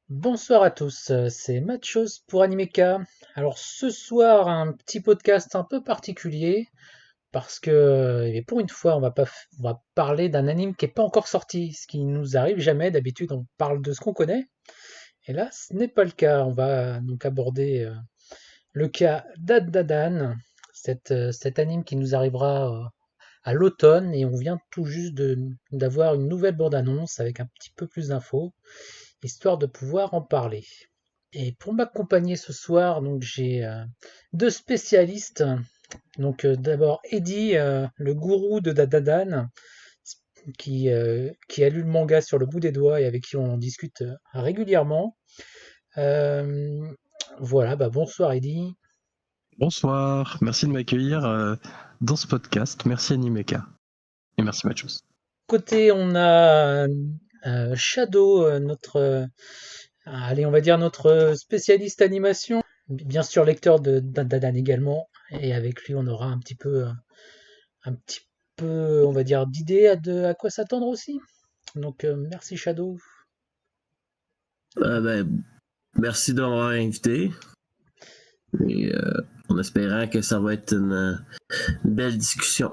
Bonsoir à tous, c'est Matchos pour Animeka. Alors ce soir, un petit podcast un peu particulier parce que pour une fois, on va parler d'un anime qui n'est pas encore sorti, ce qui nous arrive jamais. D'habitude, on parle de ce qu'on connaît. Et là, ce n'est pas le cas. On va donc aborder le cas d'Adadan, cet anime qui nous arrivera à l'automne et on vient tout juste d'avoir une nouvelle bande-annonce avec un petit peu plus d'infos, histoire de pouvoir en parler. Et pour m'accompagner ce soir, donc j'ai deux spécialistes. Donc d'abord Eddie, le gourou de Dadadan, qui a lu le manga sur le bout des doigts et avec qui on en discute régulièrement. Euh, voilà, bah bonsoir Eddie. Bonsoir, merci de m'accueillir dans ce podcast. Merci Animeka et merci Matchus. Côté, on a Shadow, allez, on va dire notre spécialiste animation, bien sûr lecteur de Dadadan également. Et avec lui, on aura un petit peu, on va dire, d'idées à quoi s'attendre aussi. Donc, merci Shadow. Merci de m'avoir invité. Et, en espérant que ça va être une belle discussion.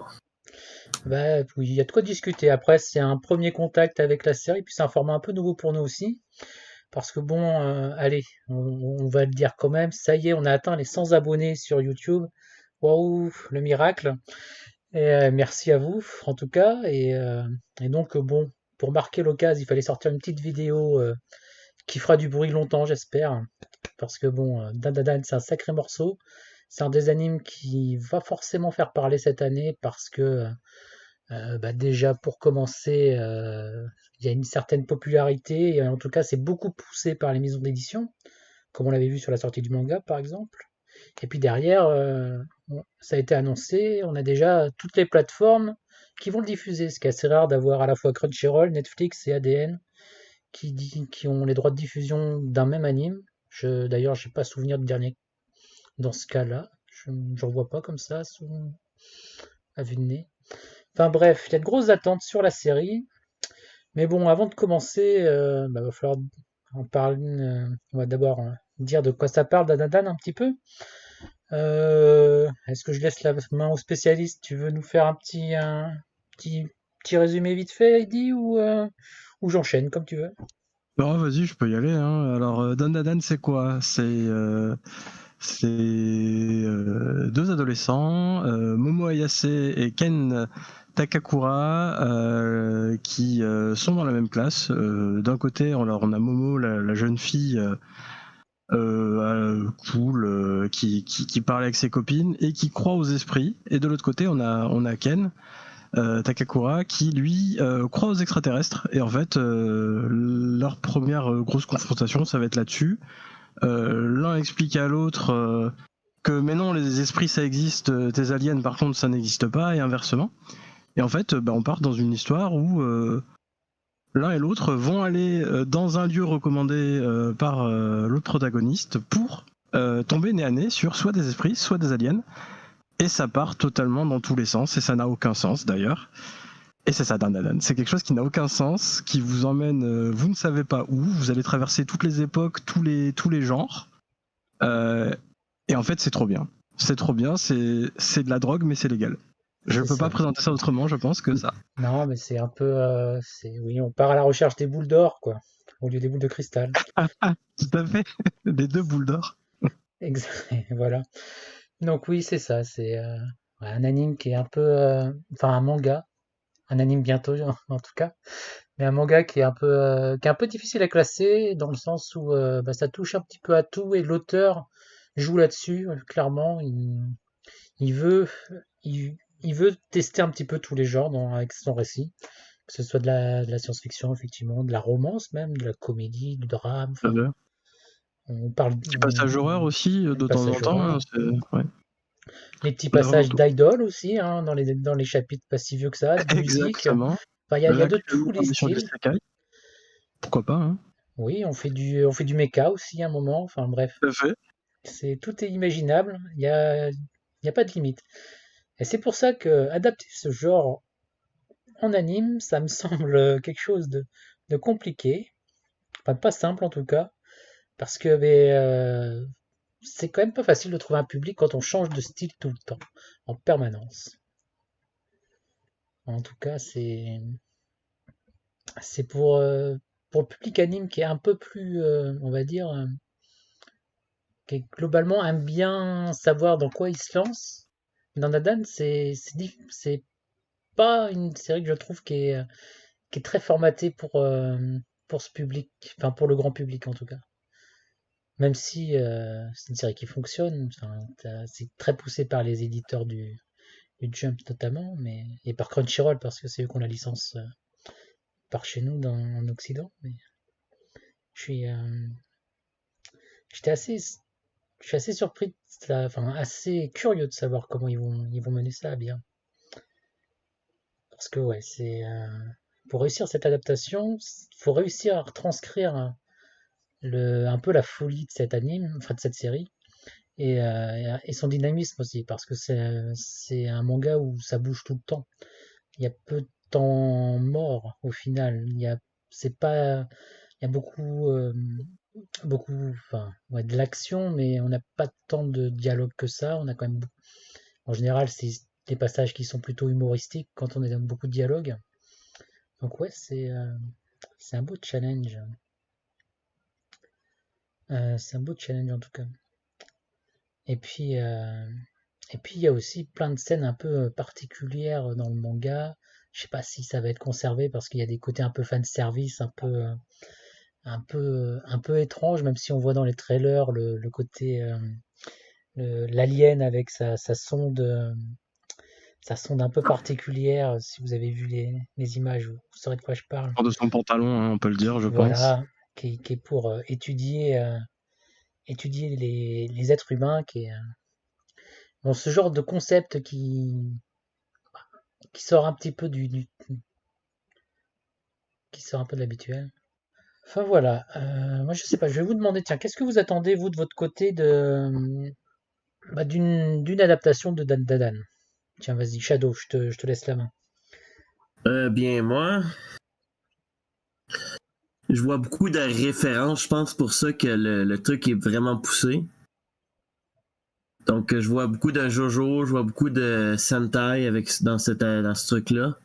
Bah, oui, il y a de quoi discuter. Après, c'est un premier contact avec la série, puis c'est un format un peu nouveau pour nous aussi. Parce que bon, allez, on va le dire quand même, ça y est, on a atteint les 100 abonnés sur YouTube. Waouh, le miracle. Et merci à vous, en tout cas. Et donc, bon, pour marquer l'occasion, il fallait sortir une petite vidéo qui fera du bruit longtemps, j'espère. Parce que bon, Dan Dan Dan, c'est un sacré morceau. C'est un des animes qui va forcément faire parler cette année parce que bah, déjà pour commencer, il y a une certaine popularité et en tout cas c'est beaucoup poussé par les maisons d'édition, comme on l'avait vu sur la sortie du manga par exemple. Et puis derrière, ça a été annoncé, on a déjà toutes les plateformes qui vont le diffuser, ce qui est assez rare d'avoir à la fois Crunchyroll, Netflix et ADN qui ont les droits de diffusion d'un même anime. D'ailleurs, j'ai pas souvenir de dernier dans ce cas-là. J'en vois pas comme ça à vue de nez. Enfin bref, il y a de grosses attentes sur la série. Mais bon, avant de commencer, bah, va falloir en parler. On va d'abord dire de quoi ça parle, Danadan, un petit peu. Est-ce que je laisse la main au spécialiste? Tu veux nous faire petit, petit résumé vite fait, Heidi, ou j'enchaîne, comme tu veux? Bon, vas-y, je peux y aller. Hein. Alors, Dan Dan Dan, c'est quoi C'est deux adolescents, Momo Ayase et Ken Takakura, qui sont dans la même classe. D'un côté, on a Momo, la jeune fille cool, qui parle avec ses copines et qui croit aux esprits. Et de l'autre côté, on a Ken Takakura qui lui croit aux extraterrestres. Et en fait, leur première grosse confrontation, ça va être là-dessus. L'un explique à l'autre que mais non, les esprits ça existe, tes aliens par contre ça n'existe pas, et inversement. Et en fait, on part dans une histoire où l'un et l'autre vont aller dans un lieu recommandé par l'autre protagoniste pour tomber nez à nez sur soit des esprits, soit des aliens. Et ça part totalement dans tous les sens, et ça n'a aucun sens d'ailleurs. Et c'est ça, Dan. C'est quelque chose qui n'a aucun sens, qui vous emmène, vous ne savez pas où, vous allez traverser toutes les époques, tous les genres. Euh, et en fait, c'est trop bien. C'est trop bien, c'est de la drogue, mais c'est légal. Je C'est peux pas ça. présenter ça autrement, je pense, que ça. Non, mais c'est un peu, oui, on part à la recherche des boules d'or, quoi, au lieu des boules de cristal. Tout à fait. Les deux boules d'or. Voilà. Donc oui, c'est ça. C'est ouais, un anime qui est un peu, enfin un manga, un anime bientôt en tout cas, mais un manga qui est un peu difficile à classer dans le sens où bah, ça touche un petit peu à tout et l'auteur joue là-dessus. Clairement, il veut, il veut tester un petit peu tous les genres avec son récit, que ce soit de la science-fiction effectivement, de la romance même, de la comédie, du drame. Enfin, on parle Petit passage horreur aussi, un de temps en passage temps. Hein, horreur. ouais. Les petits On a vraiment passages tout. d'idol aussi, hein, dans les chapitres pas si vieux que ça, de musique. Exactement. Enfin, il y a de tous Actuellement, les on est sur du styles. Sakai. Pourquoi pas, hein. Oui, on fait du mecha aussi à un moment. Enfin bref, Tout à fait. tout est imaginable. Il y a pas de limite. Et c'est pour ça que adapter ce genre en anime, ça me semble quelque chose de compliqué. Enfin, pas simple en tout cas. Parce que c'est quand même pas facile de trouver un public quand on change de style tout le temps, en permanence. En tout cas, c'est pour le public anime qui est un peu plus, on va dire, qui globalement aime bien savoir dans quoi il se lance. Dans Dadan, c'est pas une série que je trouve qui est très formatée pour ce public, enfin pour le grand public en tout cas. Même si c'est une série qui fonctionne, enfin, c'est très poussé par les éditeurs du Jump notamment, et par Crunchyroll parce que c'est eux qui ont la licence par chez nous en Occident. Mais je suis, j'étais assez, je suis assez surpris, enfin assez curieux de savoir comment ils vont mener ça à bien. Parce que ouais, pour réussir cette adaptation, il faut réussir à retranscrire un peu la folie de cet anime, enfin de cette série, et son dynamisme aussi, parce que c'est un manga où ça bouge tout le temps. Il y a peu de temps mort au final. C'est pas, il y a beaucoup, enfin, ouais, de l'action, mais on n'a pas tant de dialogue que ça. On a quand même, en général, c'est des passages qui sont plutôt humoristiques quand on est dans beaucoup de dialogue. Donc ouais, c'est un beau challenge. C'est un beau challenge en tout cas. Et puis, euh, et puis il y a aussi plein de scènes un peu particulières dans le manga. Je sais pas si ça va être conservé parce qu'il y a des côtés un peu fan service, un peu étrange, même si on voit dans les trailers le côté l'alien avec sa sonde un peu particulière. Si vous avez vu les images, vous saurez de quoi je parle. Hors de son pantalon, hein, on peut le dire, je pense. Voilà, qui est pour étudier les êtres humains, bon, ce genre de concept qui sort un petit peu qui sort un peu de l'habituel. Enfin voilà, moi je sais pas, je vais vous demander, tiens, qu'est-ce que vous attendez vous de votre côté d'une adaptation de Dan Dadan? Tiens, vas-y, Shadow, je te laisse la main. Bien, moi, je vois beaucoup de références. Je pense pour ça que le truc est vraiment poussé. Donc, je vois beaucoup de JoJo, je vois beaucoup de Sentai dans ce truc-là.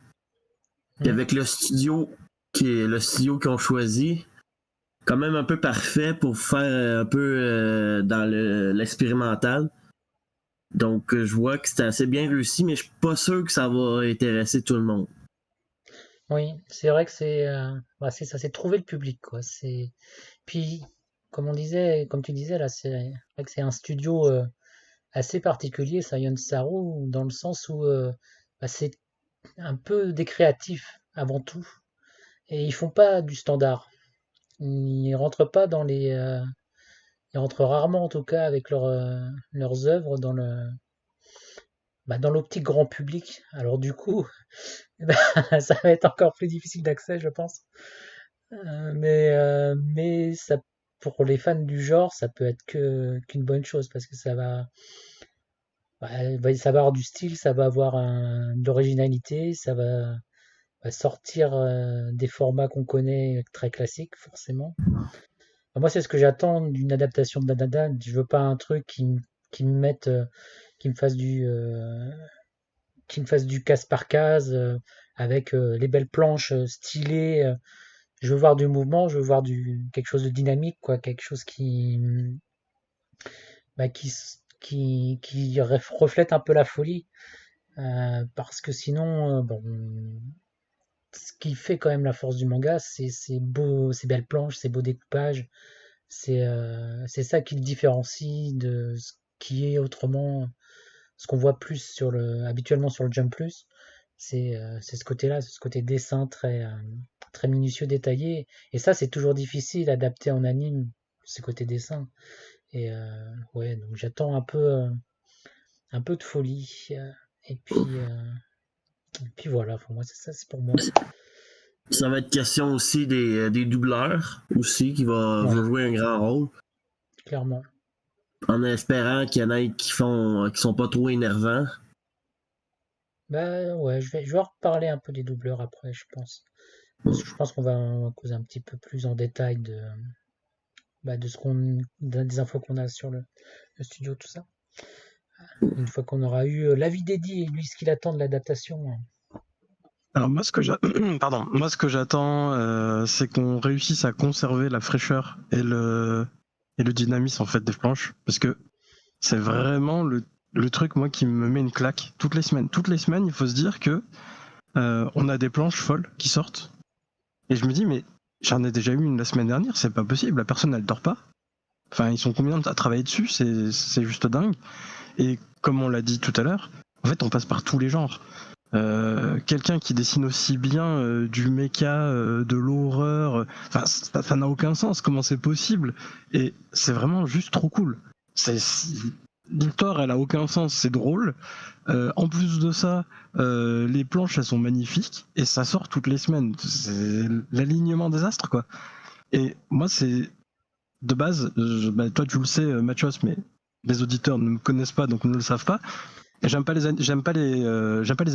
Puis Hmm. avec le studio le studio qu'ils ont choisi, quand même un peu parfait pour faire un peu dans l'expérimental. Donc, je vois que c'était assez bien réussi, mais je suis pas sûr que ça va intéresser tout le monde. Oui, c'est vrai que c'est ça, c'est trouver le public, quoi. Puis, comme tu disais là, c'est vrai que c'est un studio assez particulier, Science Saru, dans le sens où c'est un peu des créatifs avant tout, et ils font pas du standard. Ils rentrent pas ils rentrent rarement en tout cas avec leurs œuvres dans l'optique grand public. Alors du coup, ça va être encore plus difficile d'accès, je pense. Mais ça, pour les fans du genre, ça peut être qu'une bonne chose parce que ça va avoir du style, ça va avoir de l'originalité, ça va sortir des formats qu'on connaît très classiques, forcément. Moi, c'est ce que j'attends d'une adaptation de Danada. Je veux pas un truc qui me mette, qui me fasse du case par case avec les belles planches stylées. Je veux voir du mouvement, je veux voir quelque chose de dynamique, quoi, quelque chose bah, qui reflète un peu la folie. Parce que sinon, bon, ce qui fait quand même la force du manga, c'est beau, ces belles planches, ces beaux découpages. C'est ça qui le différencie de ce qui est autrement, ce qu'on voit plus habituellement sur le Jump Plus. C'est ce côté-là, ce côté dessin très minutieux, détaillé. Et ça, c'est toujours difficile à adapter en anime, ce côté dessin. Et ouais, donc j'attends un peu de folie. Et puis voilà, pour moi, c'est ça, c'est pour moi. Ça va être question aussi des doubleurs aussi vont Ouais, jouer un grand rôle. clairement. En espérant qu'il y en ait qui sont pas trop énervants. Bah ouais, je vais en reparler un peu des doubleurs après, je pense. Parce que je pense qu'on va causer un petit peu plus en détail de des infos qu'on a sur le studio, tout ça. Une fois qu'on aura eu l'avis d'Eddie et lui ce qu'il attend de l'adaptation. Alors moi, moi, ce que j'attends, c'est qu'on réussisse à conserver la fraîcheur et le dynamisme en fait des planches, parce que c'est vraiment le truc moi qui me met une claque toutes les semaines. Toutes les semaines, il faut se dire que on a des planches folles qui sortent, et je me dis mais j'en ai déjà eu une la semaine dernière, c'est pas possible, la personne elle dort pas. Enfin, ils sont combien à travailler dessus, c'est juste dingue. Et comme on l'a dit tout à l'heure, en fait, on passe par tous les genres. Quelqu'un qui dessine aussi bien du mecha, de l'horreur, enfin ça n'a aucun sens, comment c'est possible. Et c'est vraiment juste trop cool. L'histoire elle a aucun sens, c'est drôle. En plus de ça, les planches elles sont magnifiques et ça sort toutes les semaines. C'est l'alignement des astres quoi. Et moi c'est de base, toi tu le sais Mathios, mais les auditeurs ne me connaissent pas donc ne le savent pas. J'aime pas les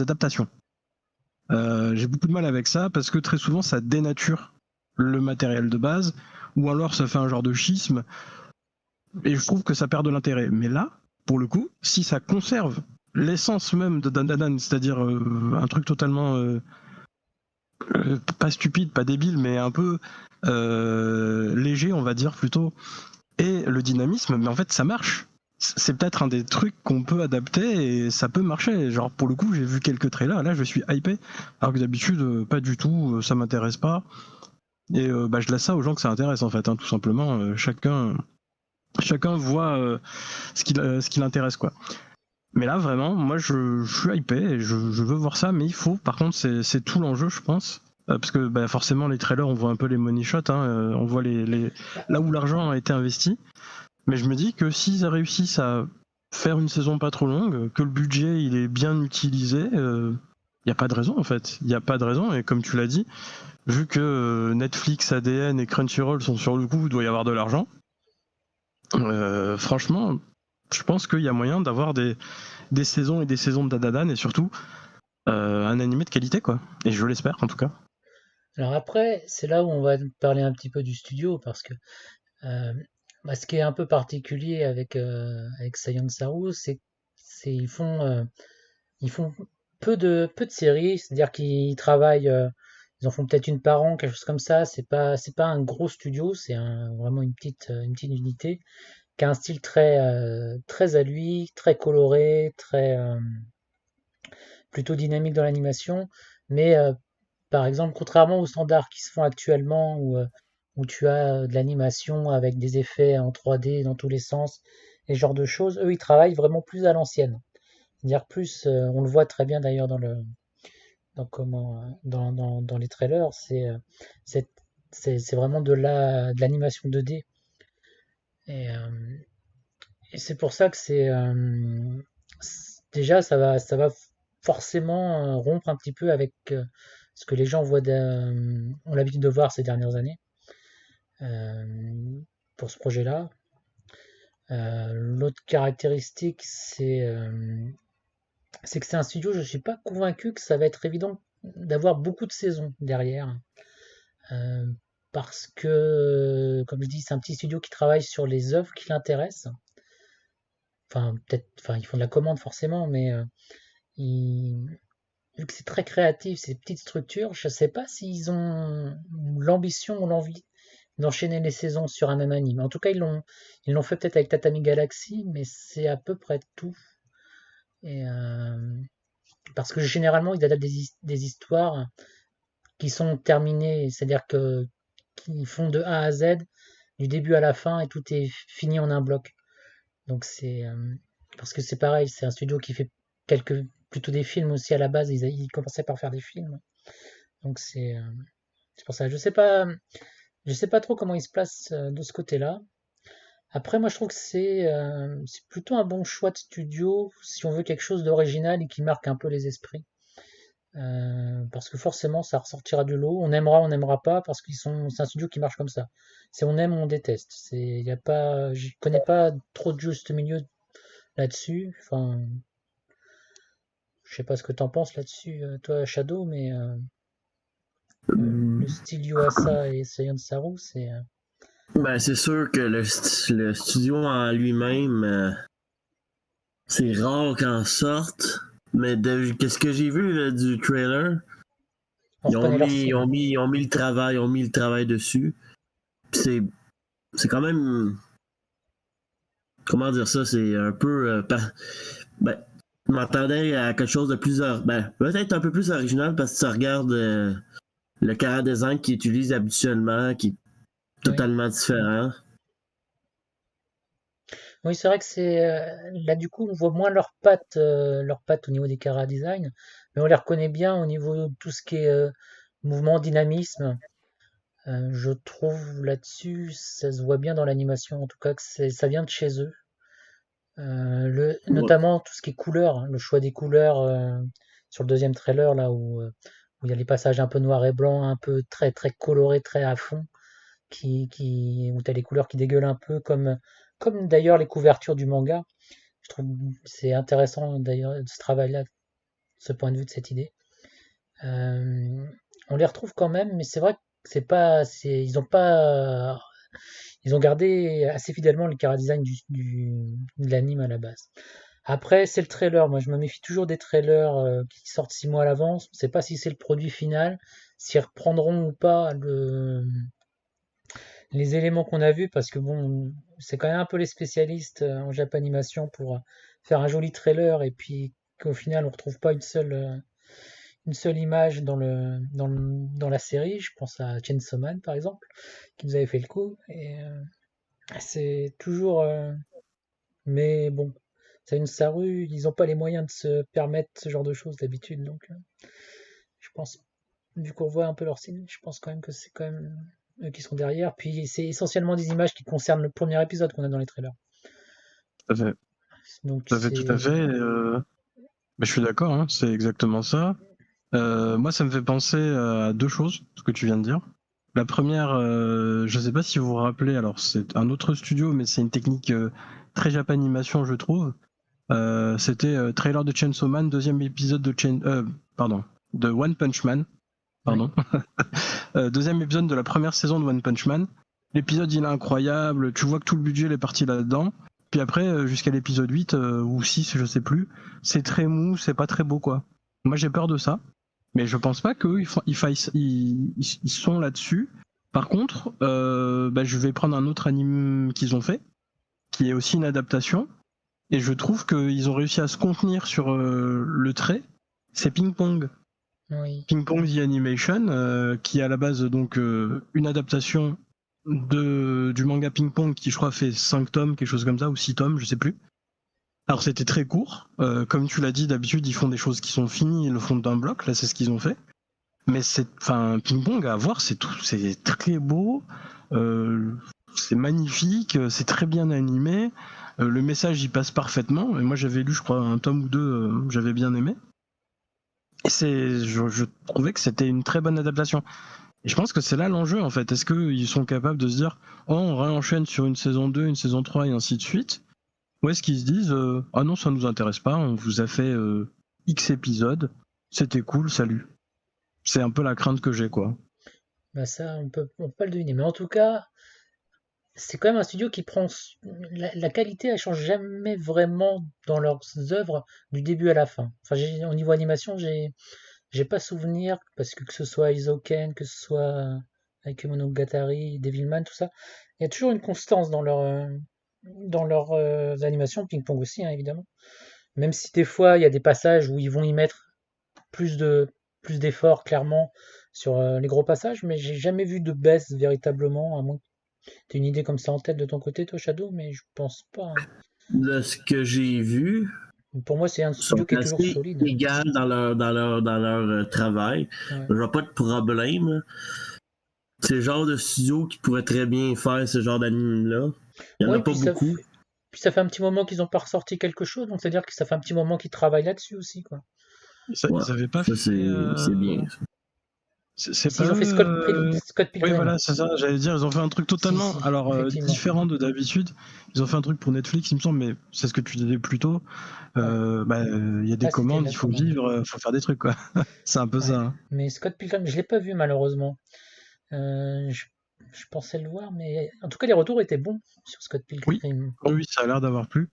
adaptations. J'ai beaucoup de mal avec ça parce que très souvent ça dénature le matériel de base ou alors ça fait un genre de schisme et je trouve que ça perd de l'intérêt. Mais là, pour le coup, si ça conserve l'essence même de Dandadan, c'est-à-dire un truc totalement pas stupide, pas débile, mais un peu léger, on va dire plutôt, et le dynamisme, mais en fait ça marche. C'est peut-être un des trucs qu'on peut adapter et ça peut marcher. Genre pour le coup, j'ai vu quelques trailers, là je suis hypé, alors que d'habitude pas du tout, ça m'intéresse pas. Et je laisse ça aux gens que ça intéresse en fait, hein, tout simplement. Chacun voit ce qui l'intéresse quoi. Mais là vraiment, moi je suis hypé et je veux voir ça, mais il faut, par contre c'est tout l'enjeu je pense. Parce que forcément les trailers on voit un peu les money shots, hein, on voit là où l'argent a été investi. Mais je me dis que s'ils réussissent à faire une saison pas trop longue, que le budget il est bien utilisé, il n'y a pas de raison en fait. Il n'y a pas de raison. Et comme tu l'as dit, vu que Netflix, ADN et Crunchyroll sont sur le coup, il doit y avoir de l'argent. Franchement, je pense qu'il y a moyen d'avoir des saisons et des saisons de Dadadan et surtout un animé de qualité quoi. Et je l'espère en tout cas. Alors après, c'est là où on va parler un petit peu du studio parce que euh, ce qui est un peu particulier avec Saiyan Saru, c'est ils font peu de séries, c'est-à-dire qu'ils travaillent, ils en font peut-être une par an, quelque chose comme ça. C'est pas un gros studio, c'est vraiment une petite unité qui a un style très à lui, très coloré, plutôt dynamique dans l'animation. Mais par exemple, contrairement aux standards qui se font actuellement, où tu as de l'animation avec des effets en 3D dans tous les sens, et ce genre de choses, eux, ils travaillent vraiment plus à l'ancienne. C'est-à-dire plus, on le voit très bien d'ailleurs dans les trailers, c'est, c'est vraiment de l'animation 2D. Et, euh, et c'est pour ça que déjà, ça va forcément rompre un petit peu avec ce que les gens ont l'habitude de voir ces dernières années euh, pour ce projet-là. L'autre caractéristique, c'est que c'est un studio, je ne suis pas convaincu que ça va être évident d'avoir beaucoup de saisons derrière. Euh, Parce que, comme je dis, c'est un petit studio qui travaille sur les œuvres qui l'intéressent. Enfin, peut-être, enfin, ils font de la commande forcément, mais ils, vu que c'est très créatif, ces petites structures, je ne sais pas s'ils ont l'ambition ou l'envie d'enchaîner les saisons sur un même anime. En tout cas, ils l'ont fait peut-être avec Tatami Galaxy, mais c'est à peu près tout. Et, parce que généralement, ils adaptent des histoires qui sont terminées, c'est-à-dire que qu'ils font de A à Z, du début à la fin, et tout est fini en un bloc. Donc parce que c'est pareil, c'est un studio qui fait plutôt des films aussi à la base. Ils commençaient par faire des films, donc c'est pour ça. Je sais pas trop comment ils se placent de ce côté-là. Après, moi, je trouve que c'est plutôt un bon choix de studio si on veut quelque chose d'original et qui marque un peu les esprits. Parce que forcément, ça ressortira du lot. On n'aimera pas, parce c'est un studio qui marche comme ça. C'est on aime ou on déteste. Y a pas, je connais pas trop de juste milieu là-dessus. Enfin, je sais pas ce que t'en penses là-dessus, toi, Shadow, mais le style Yuasa et Saiyan Saru, Ben, c'est sûr que le studio en lui-même, c'est rare qu'il en sorte. Mais qu'est-ce que j'ai vu là, du trailer, On reconnaît leur style. ils ont mis le travail dessus. Puis c'est quand même, comment dire ça, c'est un peu, ben, je m'attendais à quelque chose de plus, peut-être un peu plus original parce que ça regarde le chara design qu'ils utilisent habituellement, qui est Oui. totalement différent. Oui, c'est vrai que c'est là du coup on voit moins leurs pattes au niveau des chara design, mais on les reconnaît bien au niveau de tout ce qui est mouvement, dynamisme. Je trouve là-dessus, ça se voit bien dans l'animation, en tout cas que ça vient de chez eux. Ouais. Notamment tout ce qui est couleurs, hein, le choix des couleurs sur le deuxième trailer là où il y a les passages un peu noir et blanc, un peu très très colorés, très à fond, où tu as les couleurs qui dégueulent un peu comme d'ailleurs les couvertures du manga. Je trouve c'est intéressant d'ailleurs ce travail-là, de ce point de vue de cette idée. Euh, on les retrouve quand même, mais c'est vrai que ils ont gardé assez fidèlement le chara-design de l'anime à la base. Après, c'est le trailer. Moi, je me méfie toujours des trailers qui sortent 6 mois à l'avance. On ne sait pas si c'est le produit final, s'ils reprendront ou pas les éléments qu'on a vus, parce que bon, c'est quand même un peu les spécialistes en Japanimation pour faire un joli trailer et puis qu'au final on retrouve pas une seule image dans la série. Je pense à Chainsaw Man par exemple, qui nous avait fait le coup. Et c'est toujours. Mais bon, c'est une Saru, ils n'ont pas les moyens de se permettre ce genre de choses d'habitude. Donc je pense, vu qu'on voit un peu leur signe, je pense quand même que c'est quand même eux qui sont derrière. Puis c'est essentiellement des images qui concernent le premier épisode qu'on a dans les trailers. Tout à fait, Donc tout à fait, tout à fait. c'est. Mais je suis d'accord, hein, c'est exactement ça. Moi, ça me fait penser à deux choses, ce que tu viens de dire. La première, je ne sais pas si vous vous rappelez, alors c'est un autre studio, mais c'est une technique très Japanimation, je trouve. C'était trailer de Chainsaw Man, deuxième épisode de One Punch Man, Ouais. pardon. Deuxième épisode de la première saison de One Punch Man. L'épisode, il est incroyable, tu vois que tout le budget il est parti là-dedans. Puis après, jusqu'à l'épisode 8 ou 6, je sais plus, c'est très mou, c'est pas très beau, quoi. Moi, j'ai peur de ça. Mais je pense pas qu'eux, ils sont là-dessus. Par contre, je vais prendre un autre anime qu'ils ont fait, qui est aussi une adaptation. Et je trouve qu'ils ont réussi à se contenir sur le trait. C'est Ping Pong. Oui. Ping Pong The Animation, qui est à la base donc une adaptation du manga Ping Pong, qui je crois fait 5 tomes, quelque chose comme ça, ou 6 tomes, je sais plus. Alors c'était très court. Comme tu l'as dit, d'habitude, ils font des choses qui sont finies, ils le font d'un bloc. Là, c'est ce qu'ils ont fait. Mais Ping Pong à voir, c'est très beau, c'est magnifique, c'est très bien animé, le message il passe parfaitement. Et moi j'avais lu, je crois, un tome ou deux, j'avais bien aimé. Et je trouvais que c'était une très bonne adaptation. Et je pense que c'est là l'enjeu en fait. Est-ce qu'ils sont capables de se dire, oh, on réenchaîne sur une saison 2, une saison 3 et ainsi de suite? Ou est-ce qu'ils se disent, ah non, ça nous intéresse pas, on vous a fait X épisodes, c'était cool, salut. C'est un peu la crainte que j'ai, quoi. Bah ça, on peut pas le deviner. Mais en tout cas, c'est quand même un studio qui prend. La qualité, elle change jamais vraiment dans leurs œuvres du début à la fin. Enfin, au niveau animation, j'ai pas souvenir, parce que ce soit Isoken, que ce soit Monogatari, Devilman, tout ça, il y a toujours une constance dans leurs animations, Ping Pong aussi, hein, évidemment. Même si des fois, il y a des passages où ils vont y mettre plus de plus d'efforts, clairement, sur les gros passages, mais j'ai jamais vu de baisse véritablement, à moins que tu aies une idée comme ça en tête de ton côté, toi, Shadow, mais je pense pas, hein. De ce que j'ai vu, Pour moi, c'est un studio sont qui est toujours assez solide. égales dans leur travail. Ouais. Je vois pas de problème, là. C'est le genre de studio qui pourrait très bien faire ce genre d'anime-là. Il y en a Ouais, pas beaucoup. puis ça fait un petit moment qu'ils ont pas ressorti quelque chose, donc c'est-à-dire que ça fait un petit moment qu'ils travaillent là-dessus aussi, quoi. Ouais, Ils avaient pas ça fait. c'est bien. Ça. C'est Si, pas ils ont fait eux. Scott Oui, Pilgrim. voilà, c'est ça. J'allais dire, ils ont fait un truc Si, totalement, si, alors effectivement. différent de d'habitude. Ils ont fait un truc pour Netflix, il me semble, mais c'est ce que tu disais plus tôt. Ouais. Il y a des Ah, c'était commandes, la il faut commande. vivre, faut faire des trucs, quoi. C'est un peu Ouais. ça, hein. Mais Scott Pilgrim, je l'ai pas vu malheureusement. Euh, je- je pensais le voir, mais en tout cas les retours étaient bons sur Scott Oui, Pilgrim. oui, ça a l'air d'avoir plu.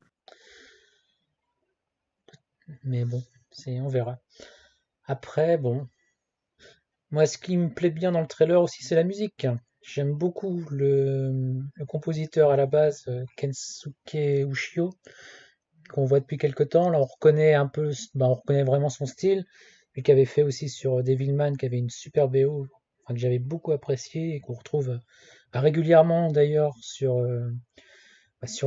Mais bon, on verra. Après, bon, moi ce qui me plaît bien dans le trailer aussi, c'est la musique. J'aime beaucoup le compositeur à la base, Kensuke Ushio, qu'on voit depuis quelque temps. Là, on reconnaît un peu, on reconnaît vraiment son style, lui qui avait fait aussi sur Devilman, qui avait une super BO, enfin, que j'avais beaucoup apprécié et qu'on retrouve régulièrement d'ailleurs sur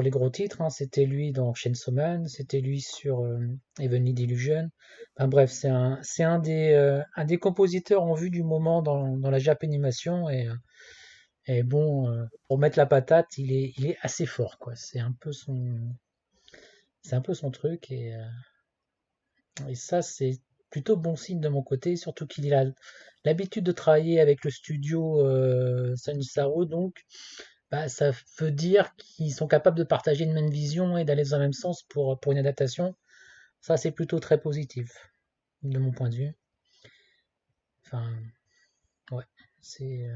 les gros titres. Hein. C'était lui dans Chainsaw Man, c'était lui sur Heavenly Delusion. Enfin bref, un des compositeurs en vue du moment dans la Japanimation et bon, pour mettre la patate, il est assez fort quoi. C'est un peu son truc et ça c'est plutôt bon signe de mon côté, surtout qu'il a l'habitude de travailler avec le studio Sanisaro, donc bah, ça veut dire qu'ils sont capables de partager une même vision et d'aller dans le même sens pour une adaptation. Ça, c'est plutôt très positif, de mon point de vue. Enfin, ouais, c'est...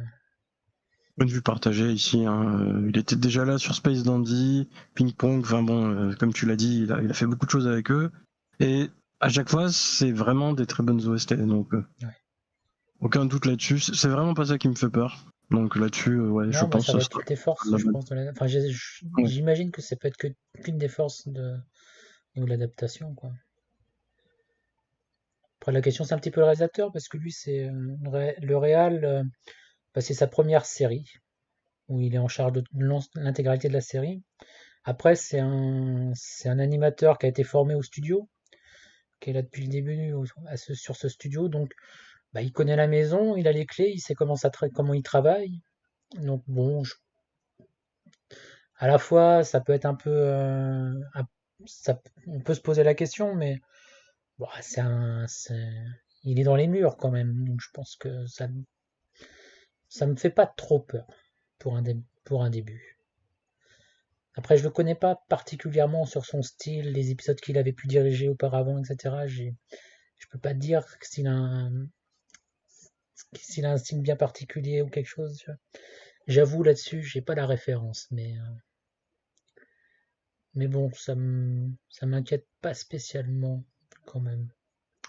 Point de vue partagé ici. Hein. Il était déjà là sur Space Dandy, Ping Pong. Enfin bon, comme tu l'as dit, il a fait beaucoup de choses avec eux. Et à chaque fois, c'est vraiment des très bonnes OST. Donc, ouais. aucun doute là-dessus. C'est vraiment pas ça qui me fait peur. Donc là-dessus, ouais, je Non, moi, pense ça que va ce être sera une des de forces, la je bonne. pense. Enfin, Ouais. j'imagine que ça peut être qu'une des forces de niveau de l'adaptation, quoi. Après, la question, c'est un petit peu le réalisateur, parce que lui, c'est le réal, bah, c'est sa première série, où il est en charge de l'intégralité de la série. Après, c'est un animateur qui a été formé au studio, qui est là depuis le début sur ce studio. Donc, bah, il connaît la maison, il a les clés, il sait comment il travaille. Donc, bon, à la fois, ça peut être un peu. On peut se poser la question, mais bon, il est dans les murs quand même. Donc, je pense que ça me fait pas trop peur pour un début. Après, je le connais pas particulièrement sur son style, les épisodes qu'il avait pu diriger auparavant, etc. Je peux pas te dire s'il a un style bien particulier ou quelque chose. Tu vois. J'avoue là-dessus, j'ai pas la référence, mais bon, ça m'inquiète pas spécialement quand même.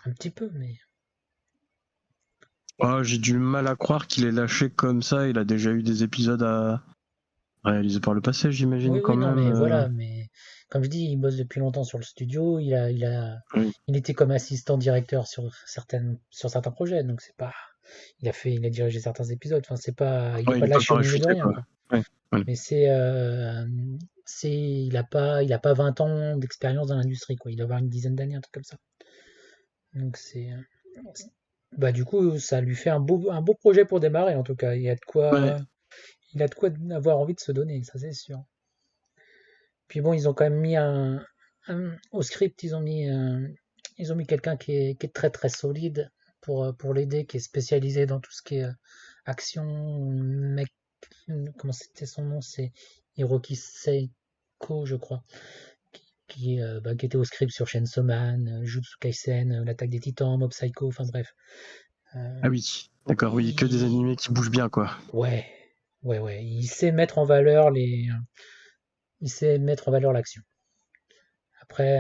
Un petit peu, mais Ah, j'ai du mal à croire qu'il est lâché comme ça. Il a déjà eu des épisodes à réaliser par le passé, j'imagine oui, quand oui, non, même. mais voilà, mais comme je dis, il bosse depuis longtemps sur le studio. Oui, Il était comme assistant directeur sur certains projets, donc c'est pas, il a dirigé certains épisodes. Enfin, il est ouais, il pas est pas lâché au milieu de parachuté, rien, quoi. quoi. Ouais, ouais. Mais il a pas 20 ans d'expérience dans l'industrie, quoi. Il doit avoir une dizaine d'années, un truc comme ça. Donc bah du coup, ça lui fait un beau projet pour démarrer, en tout cas. Ouais. Il a de quoi avoir envie de se donner, ça c'est sûr. Puis bon, ils ont quand même mis au script, ils ont mis quelqu'un qui est très très solide pour l'aider, qui est spécialisé dans tout ce qui est action, mec, comment c'était son nom, c'est Hiroki Seiko, je crois, qui était au script sur Chainsaw Man, Jujutsu Kaisen, l'attaque des Titans, Mob Psycho, enfin bref. Ah Euh, oui, d'accord, oui, que des il- animés qui bougent bien, quoi. Ouais, ouais, il sait mettre en valeur il sait mettre en valeur l'action. Après,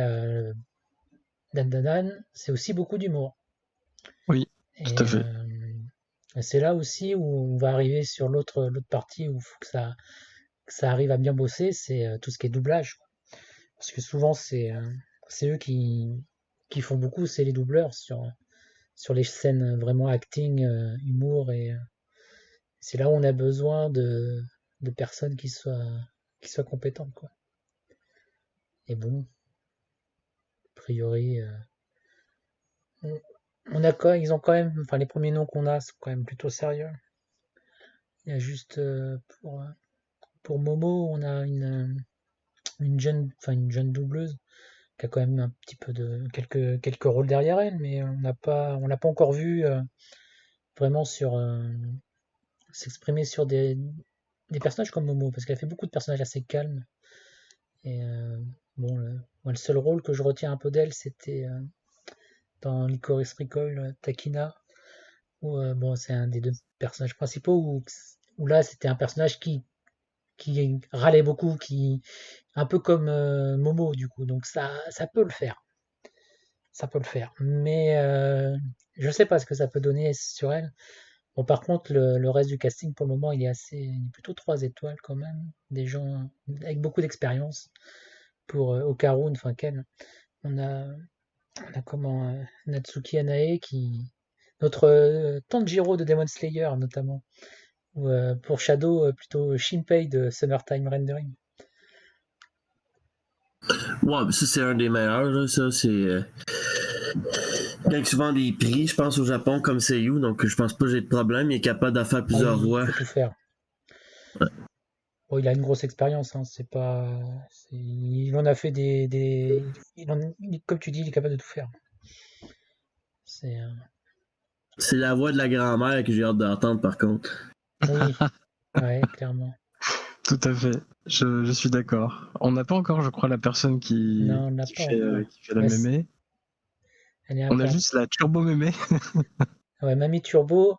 Dan Dan Dan, c'est aussi beaucoup d'humour. Oui, tout à Et fait. c'est là aussi où on va arriver sur l'autre partie où il faut que ça arrive à bien bosser, c'est tout ce qui est doublage. Parce que souvent, c'est eux qui font beaucoup, c'est les doubleurs sur les scènes vraiment acting, humour. Et c'est là où on a besoin de personnes qui soient compétentes, quoi. Et bon, a priori, on, ils ont quand même, enfin, les premiers noms qu'on a sont quand même plutôt sérieux. Il y a juste pour Momo, on a une jeune doubleuse qui a quand même un petit peu de quelques rôles derrière elle, mais on l'a pas encore vu vraiment s'exprimer sur des personnages comme Momo, parce qu'elle fait beaucoup de personnages assez calmes. Et bon, moi, le seul rôle que je retiens un peu d'elle, c'était dans Licorice Recall, Takina, où bon, c'est un des deux personnages principaux où où là c'était un personnage qui râlait beaucoup, un peu comme Momo du coup, donc ça peut le faire, ça peut le faire. Mais je sais pas ce que ça peut donner sur elle. Bon, par contre, le reste du casting pour le moment, il est plutôt 3 étoiles quand même, des gens avec beaucoup d'expérience pour Okarun, enfin Ken. On a, on a comment Natsuki Anae notre Tanjiro de Demon Slayer notamment, ou pour Shadow plutôt Shinpei de Summertime Rendering. Ouais, ça c'est un des meilleurs, là. Ça, c'est. Il gagne souvent des prix, je pense, au Japon comme Seiyu, donc je pense pas que j'ai de problème. Il est capable d'en faire Ah, plusieurs il voix. peut tout faire. Bon, il a une grosse expérience, hein, c'est pas. Il en a fait comme tu dis, il est capable de tout faire. C'est. C'est la voix de la grand-mère que j'ai hâte d'entendre, par contre. Oui, ouais, clairement. Tout à fait. Je suis d'accord. On n'a pas encore, je crois, la personne Non, on l'a pas encore. qui fait la Mais mémé. elle est On a incroyable. juste la turbo mémé. Ouais, Mamie Turbo,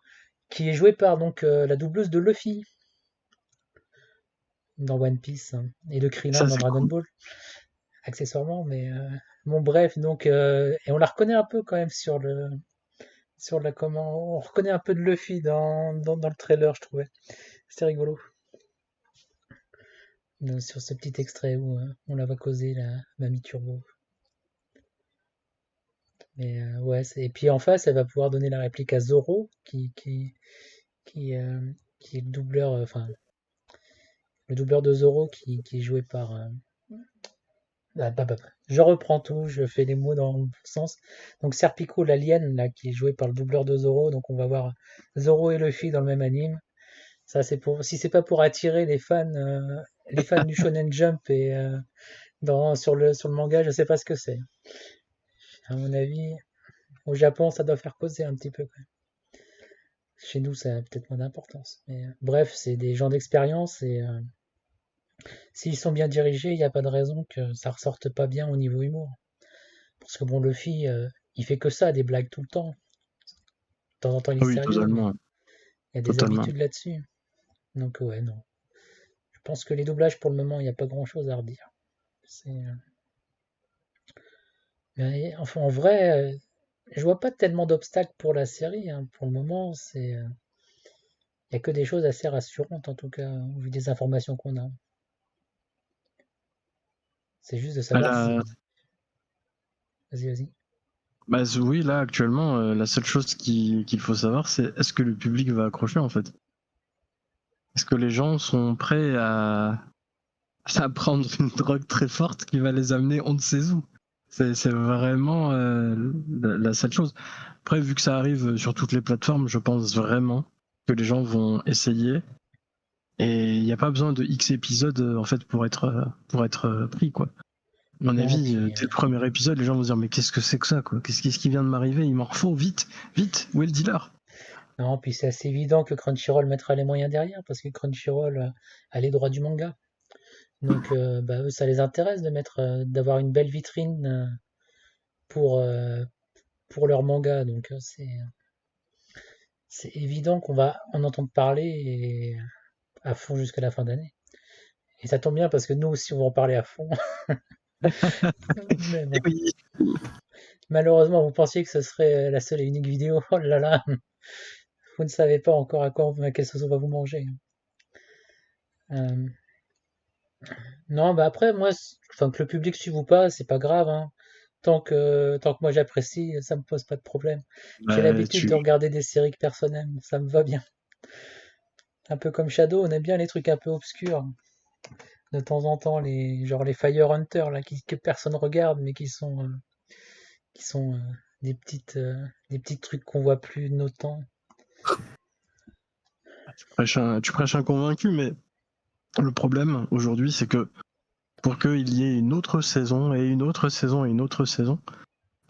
qui est jouée par donc la doubleuse de Luffy dans One Piece, hein, et de Krillin Ça, dans c'est Dragon cool. Ball, accessoirement. Mais bon, bref, donc et on la reconnaît un peu quand même sur la comment, on reconnaît un peu de Luffy dans le trailer, je trouvais. C'était rigolo. Sur ce petit extrait où on la voit causer la Mamie Turbo. Mais ouais, et puis en face, elle va pouvoir donner la réplique à Zoro, qui, euh, qui est le doubleur, enfin le doubleur de Zoro qui est joué par. Je reprends tout, je fais les mots dans le bon sens. Donc Serpico, l'alien, là, qui est joué par le doubleur de Zoro, donc on va voir Zoro et Luffy dans le même anime. Ça, c'est pour, si c'est pas pour attirer les fans du Shonen Jump et sur le manga, je sais pas ce que c'est. À mon avis, au Japon, ça doit faire causer un petit peu, quand même. Chez nous, ça a peut-être moins d'importance. Mais bref, c'est des gens d'expérience et s'ils sont bien dirigés, il n'y a pas de raison que ça ressorte pas bien au niveau humour. Parce que bon, Luffy, il fait que ça, des blagues tout le temps. De temps en temps, il est Ah oui, sérieux, mais totalement. il y a des Totalement. habitudes là-dessus. Donc ouais, non. Je pense que les doublages, pour le moment, il n'y a pas grand-chose à redire. Mais enfin, en vrai, je vois pas tellement d'obstacles pour la série, hein. Pour le moment, il y a que des choses assez rassurantes, en tout cas, au vu des informations qu'on a. C'est juste de À savoir la... si. Vas-y, vas-y. Bah, oui, là, actuellement, la seule chose qu'il faut savoir, c'est est-ce que le public va accrocher, en fait? Est-ce que les gens sont prêts à prendre une drogue très forte qui va les amener on ne sait où? C'est vraiment la seule chose. Après, vu que ça arrive sur toutes les plateformes, je pense vraiment que les gens vont essayer. Et il n'y a pas besoin de X épisodes en fait pour être pris, quoi. À mon Non, avis, puis dès le premier épisode, les gens vont se dire mais qu'est-ce que c'est que ça, quoi? Qu'est-ce qui vient de m'arriver? Il m'en faut vite, vite. Où est le dealer? non, puis c'est assez évident que Crunchyroll mettra les moyens derrière, parce que Crunchyroll a les droits du manga. Donc, bah, eux, ça les intéresse d'avoir une belle vitrine pour, euh, pour leur manga. Donc, c'est évident qu'on va en entendre parler à fond jusqu'à la fin d'année. Et ça tombe bien parce que nous aussi, on va en parler à fond. Mais Et bon, oui. malheureusement, vous pensiez que ce serait la seule et unique vidéo. Oh là là, vous ne savez pas encore à quelle sauce on va vous manger. Euh, non, bah après, moi, enfin, que le public suive ou pas, c'est pas grave, hein. Tant que moi j'apprécie, ça me pose pas de problème. J'ai Bah, l'habitude de regarder des séries que personne aime, ça me va bien. Un peu comme Shadow, on aime bien les trucs un peu obscurs. De temps en temps, genre les Fire Hunter, là, que personne regarde, mais qui sont des petits trucs qu'on voit plus de nos temps. tu prêches un convaincu, mais le problème aujourd'hui, c'est que pour qu'il y ait une autre saison et une autre saison et une autre saison,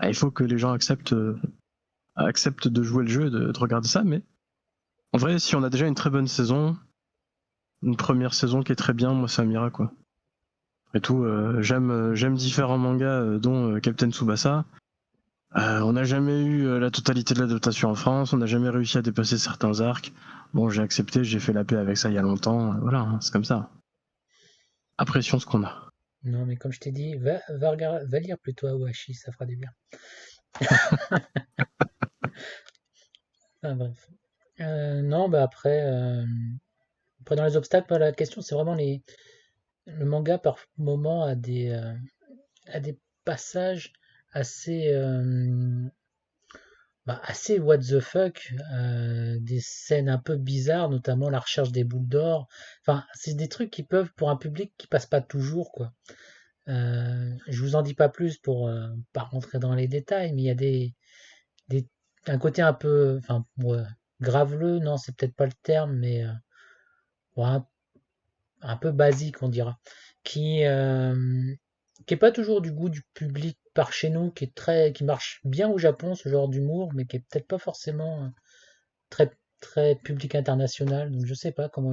il faut que les gens acceptent de jouer le jeu et de regarder ça. Mais en vrai, si on a déjà une très bonne saison, une première saison qui est très bien, moi ça m'ira, quoi. Et tout, j'aime différents mangas, dont Captain Tsubasa. On n'a jamais eu la totalité de l'adaptation en France, on n'a jamais réussi à dépasser certains arcs. Bon, j'ai accepté, j'ai fait la paix avec ça il y a longtemps, voilà, hein, c'est comme ça. Apprécions ce qu'on a. Non, mais comme je t'ai dit, va lire plutôt Awashi, ça fera du bien. Enfin, bref. Non, bah après dans les obstacles, bah, la question c'est vraiment le manga par moment a des passages assez, assez what the fuck, des scènes un peu bizarres, notamment la recherche des boules d'or. Enfin, c'est des trucs qui peuvent, pour un public qui passe pas toujours, quoi. Je vous en dis pas plus pour pas rentrer dans les détails, mais il y a des un côté un peu, enfin, ouais, graveleux, non, c'est peut-être pas le terme, mais ouais, un peu basique, on dira, qui qui est pas toujours du goût du public par chez nous, qui marche bien au Japon, ce genre d'humour, mais qui est peut-être pas forcément très très public international. Donc je sais pas comment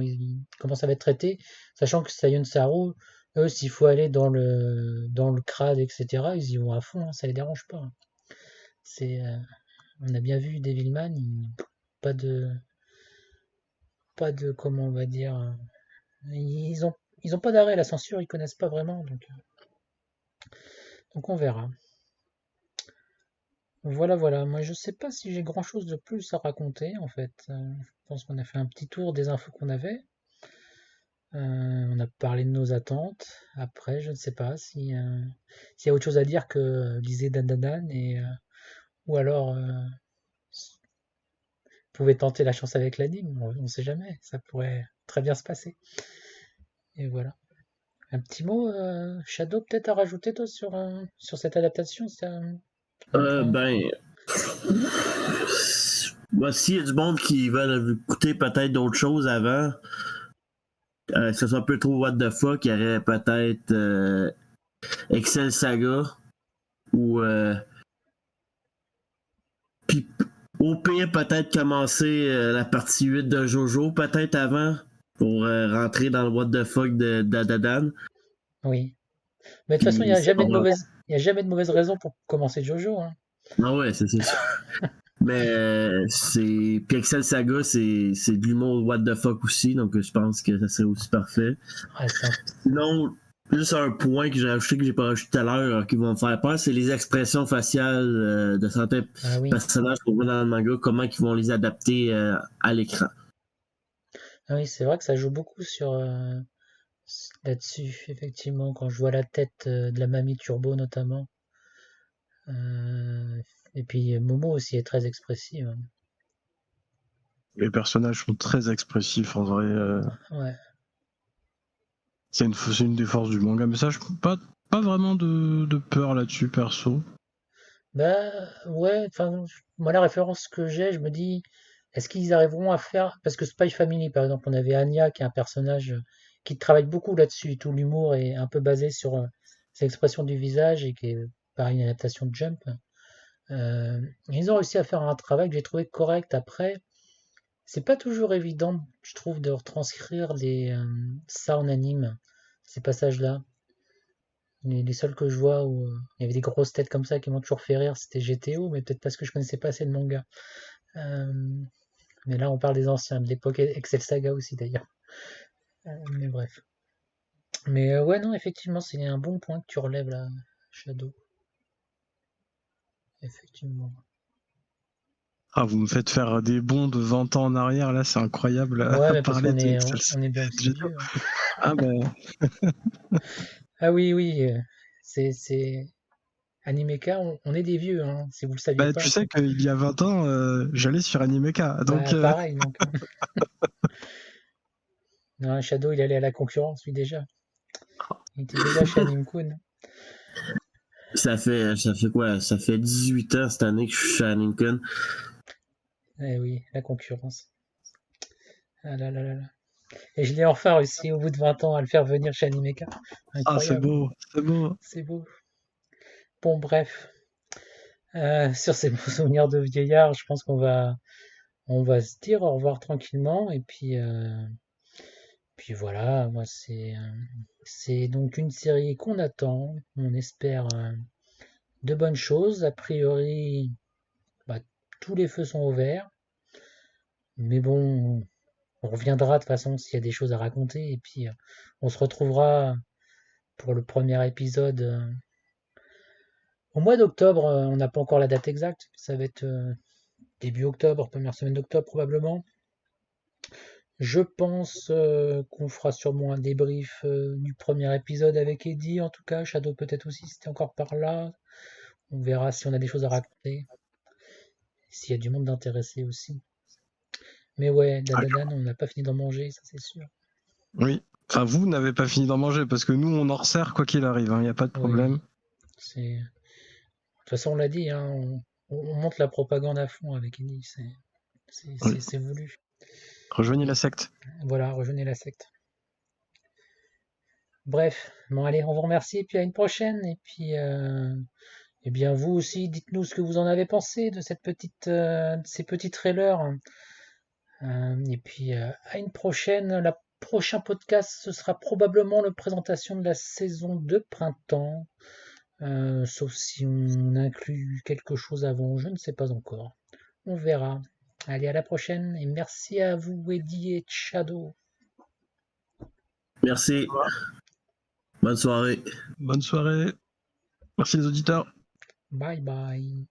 ça va être traité, sachant que Sayon Saru, eux, s'il faut aller dans le crade, etc., ils y vont à fond, hein, ça les dérange pas, hein. C'est on a bien vu Devilman, pas de comment on va dire, ils ont ils ont pas d'arrêt, la censure, ils connaissent pas vraiment, donc on verra. Voilà, voilà. Moi, je sais pas si j'ai grand-chose de plus à raconter, en fait. Je pense qu'on a fait un petit tour des infos qu'on avait. On a parlé de nos attentes. Après, je ne sais pas si s'il y a autre chose à dire que lisez Dan et ou alors vous pouvez tenter la chance avec l'anime. On ne sait jamais. Ça pourrait très bien se passer. Et voilà. Un petit mot, Shadow, peut-être à rajouter toi sur cette adaptation, c'est un point. Ben, bah, s'il y a du monde qui veulent écouter peut-être d'autres choses avant, que ce soit un peu trop what the fuck, il y aurait peut-être Excel Saga ou puis au pire peut-être commencer la partie 8 de Jojo peut-être avant pour rentrer dans le what the fuck de Dadan. Oui. Mais de toute façon, Puis ça va. il y a jamais de mauvaise raison pour commencer Jojo, hein. Ah ouais, c'est ça. Mais c'est. Puis Excel Saga, c'est de l'humour what the fuck aussi, donc je pense que ça serait aussi parfait. Ouais, Sinon, juste un point que j'ai rajouté que j'ai pas rajouté tout à l'heure qui va me faire peur, c'est les expressions faciales de certains ah oui. personnages qu'on voit dans le manga, comment ils vont les adapter à l'écran. Ah oui, c'est vrai que ça joue beaucoup sur là-dessus, effectivement, quand je vois la tête de la mamie Turbo notamment. Euh, et puis Momo aussi est très expressive, hein. Les personnages sont très expressifs en vrai. Ouais. C'est une des forces du manga, mais ça, pas vraiment de peur là-dessus, perso. Bah ouais, enfin moi la référence que j'ai, je me dis, est-ce qu'ils arriveront à faire, parce que Spy Family par exemple, on avait Anya qui est un personnage qui travaille beaucoup là-dessus, tout l'humour est un peu basé sur ses expressions du visage et qui est pareil une adaptation de Jump. Ils ont réussi à faire un travail que j'ai trouvé correct. Après, c'est pas toujours évident, je trouve, de retranscrire ça en anime, ces passages-là. Les seuls que je vois où il y avait des grosses têtes comme ça qui m'ont toujours fait rire, c'était GTO, mais peut-être parce que je connaissais pas assez de manga. Euh, mais là, on parle des anciens, de l'époque Excel Saga aussi d'ailleurs. Mais bref. Mais ouais, non, effectivement, c'est un bon point que tu relèves là, Shadow. Effectivement. Ah, vous me faites faire des bonds de 20 ans en arrière, là, c'est incroyable Ouais, à mais parce parler qu'on de est, Excel. on est bien aussi vieux, hein. Ah, ben, Ah oui, oui, c'est Animeka, on est des vieux, hein, si vous le saviez tu pas. sais qu'il y a 20 ans, j'allais sur Animeka, donc Bah pareil, donc. Non, Shadow, il allait à la concurrence, lui déjà. Il était déjà chez Animkun. Ça fait quoi? Ça fait 18 ans cette année que je suis chez Lincoln. Eh oui, la concurrence. Ah là là là là. Et je l'ai enfin réussi au bout de 20 ans à le faire venir chez Animeka. ah, c'est Incroyable, beau, c'est beau. c'est beau. Bon, bref. Sur ces beaux souvenirs de vieillard, je pense on va se dire au revoir tranquillement. Et puis voilà, moi c'est donc une série qu'on attend. On espère de bonnes choses. A priori, bah, tous les feux sont ouverts. Mais bon, on reviendra de toute façon s'il y a des choses à raconter. Et puis, on se retrouvera pour le premier épisode au mois d'octobre. On n'a pas encore la date exacte. Ça va être début octobre, première semaine d'octobre probablement. Je pense qu'on fera sûrement un débrief du premier épisode avec Eddie, en tout cas. Shadow peut-être aussi, si c'était encore par là. On verra si on a des choses à raconter. S'il y a du monde d'intéressé aussi. Mais ouais, Dandadan, on n'a pas fini d'en manger, ça c'est sûr. Oui. Enfin, vous n'avez pas fini d'en manger parce que nous, on en resserre quoi qu'il arrive. Il n'y a pas de problème. De toute façon, on l'a dit, hein, on monte la propagande à fond avec Eddie. C'est voulu. Rejoignez la secte. Voilà, rejoignez la secte. Bref, bon allez, on vous remercie et puis à une prochaine. Et puis, eh bien vous aussi, dites-nous ce que vous en avez pensé de ces petits trailers. Et puis à une prochaine. Le prochain podcast, ce sera probablement la présentation de la saison de printemps. Sauf si on inclut quelque chose avant, je ne sais pas encore. On verra. Allez, à la prochaine et merci à vous, Eddie et Shadow. Merci. Bonne soirée. Bonne soirée. Merci les auditeurs. Bye bye.